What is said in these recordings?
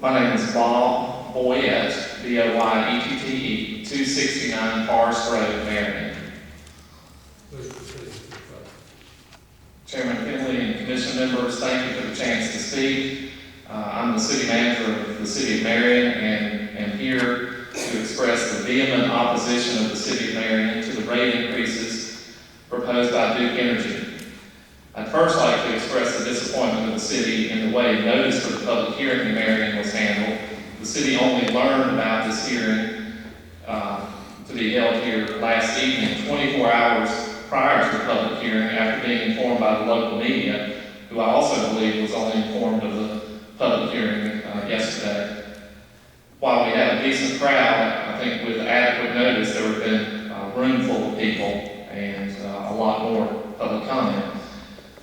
My name is Bob Boyette, B-O-Y-E-T-T-E, 269 Forest Road, Marion. Please proceed. Chairman Finley and Commission members, thank you for the chance to speak. I'm the city manager of the city of Marion and am here to express the vehement opposition of the city of Marion to the rate increases proposed by Duke Energy. I'd first like to express the disappointment of the city in the way notice for the public hearing in Marion was handled. The city only learned about this hearing to be held here last evening, 24 hours prior to the public hearing, after being informed by the local media, who I also believe was only informed of the public hearing yesterday. While we had a decent crowd, I think with adequate notice there would have been a room full of people and a lot more public comment.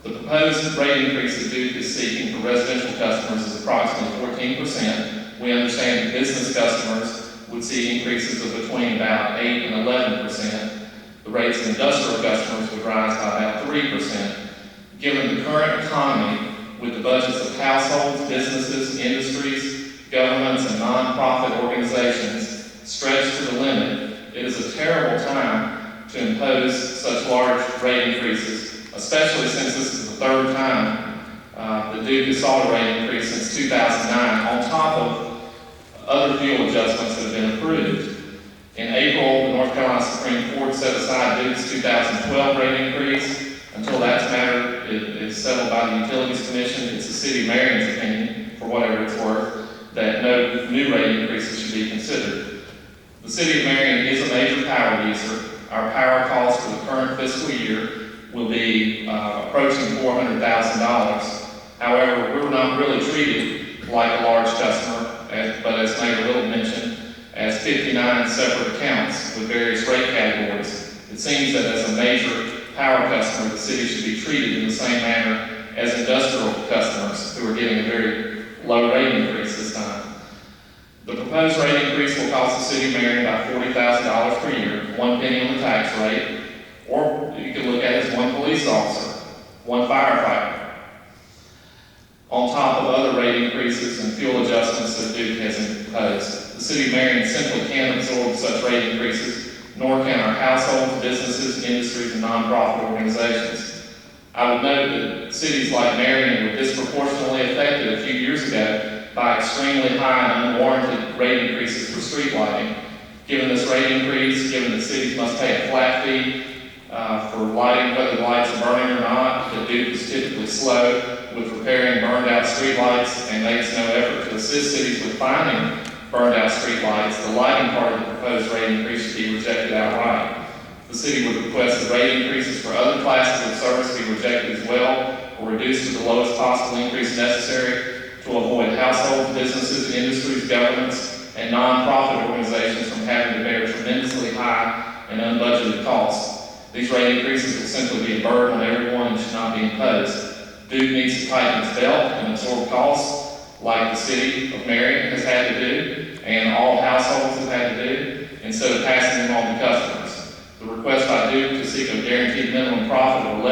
The proposed rate increase that Duke is seeking for residential customers is approximately 14%. We understand that business customers would see increases of between about 8 and 11%. The rates of industrial customers would rise by about 3%. Given the current economy, with the budgets of households, businesses, industries, governments, and nonprofit organizations stretched to the limit, it is a terrible time to impose such large rate increases, especially since this is the third time that Duke has sought a rate increase since 2009, on top of other fuel adjustments that have been approved. In April, the North Carolina Supreme Court set aside Duke's 2012 rate increase. Until that matter is settled by the Utilities Commission, it's the City of Marion's opinion, for whatever it's worth, that no new rate increases should be considered. The City of Marion is a major power user. Our power cost for the current fiscal year will be approaching $400,000. However, we're not really treated like a large customer, but as Mayor Little mentioned, as 59 separate accounts with various rate categories. It seems that as a major power customer, the city should be treated in the same manner as industrial customers who are getting a very low rate increase this time. The proposed rate increase will cost the city of Marion about $40,000 per year, 1 penny on the tax rate, or you could look at it as one police officer, one firefighter, on top of other rate increases and fuel adjustments that Duke has imposed. The city of Marion simply can't absorb such rate increases, nor can our households, businesses, industries, and nonprofit organizations. I would note that cities like Marion were disproportionately affected a few years ago by extremely high and unwarranted rate increases for street lighting. Given this rate increase, given that cities must pay a flat fee for lighting, whether the lights are burning or not, that Duke is typically slow with repairing burned out street lights and makes no effort to assist cities with finding burned out street lights, the lighting part of the proposed rate increase should be rejected outright. The city would request the rate increases for other classes of service be rejected as well, or reduced to the lowest possible increase necessary to avoid households, businesses, industries, governments, and nonprofit organizations from having to bear tremendously high and unbudgeted costs. These rate increases will simply be a burden on everyone and should not be imposed. Duke needs to tighten its belt and absorb costs like the city of Marion has had to do, and all households have had to do, instead of passing them on to customers. The request by Duke to seek a guaranteed minimum profit of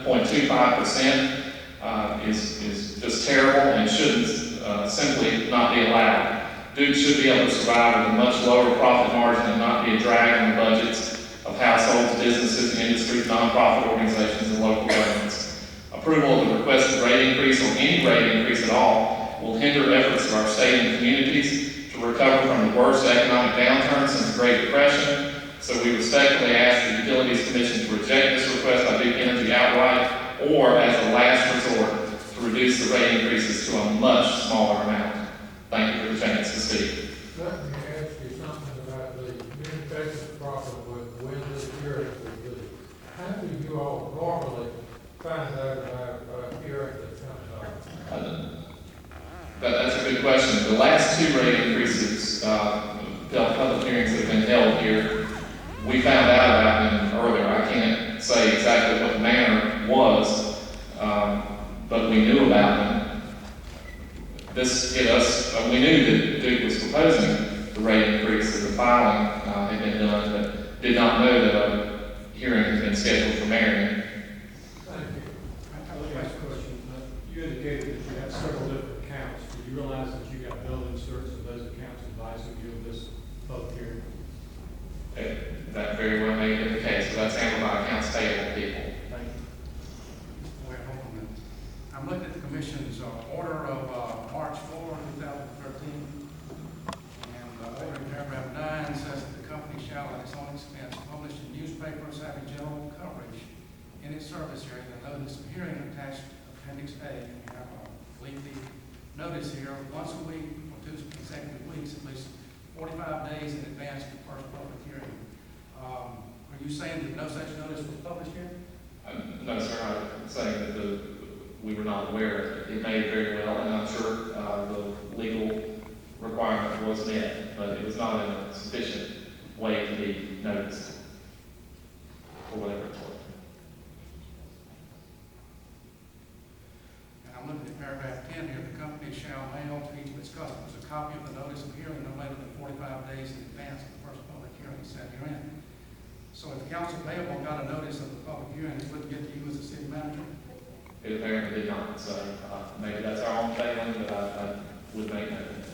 11.25% is just terrible and shouldn't simply not be allowed. Duke should be able to survive with a much lower profit margin and not be a drag on the budgets of households, businesses, industries, nonprofit organizations, and local governments. Approval of the requested rate increase, or any rate increase at all, will hinder efforts of our state and communities to recover from the worst economic downturn since the Great Depression. So we respectfully ask the Utilities Commission to reject this request by Duke Energy outright, or as a last resort, to reduce the rate increases to a much smaller amount. Thank you for the chance to speak. Let me ask you something about the communication problem with this hearing. How do you all normally find out about a hearing that's coming up? That's a good question. The last two rate increases, public hearings that have been held here, we found out about them earlier. I can't say exactly what the manner was, but we knew about them. This hit us, we knew that Duke was proposing the rate increase, that the filing had been done, but did not know that a hearing had been scheduled for Marion. Thank you. I would ask a question. You indicated that you have several different accounts. Do you realize that you got building public hearing? That very well may be the case, but that's handled by accounts payable people. Thank you. Wait, hold on a minute. I'm looking at the commission's order of March 4, 2013. And order in paragraph 9 says that the company shall at its own expense publish in newspapers having general coverage in its service area the notice of hearing attached to Appendix A. And you have a lengthy notice here, once a week for 2 consecutive weeks, at least 45 days in advance of the first public hearing. Are you saying that no such notice was published here? No, sir, I'm saying that we were not aware. It may very well, and I'm sure the legal requirement was met, but it was not in a sufficient way to be noticed, for whatever it's worth. And I'm looking at paragraph 10 here. The company shall mail to each of its customers a copy of the notice of hearing no later than 45 days in advance of the first public hearing set herein. So if council payable got a notice of the public hearing, it wouldn't get to you as the city manager? It apparently did not, so maybe that's our own failing, but I would make note of it.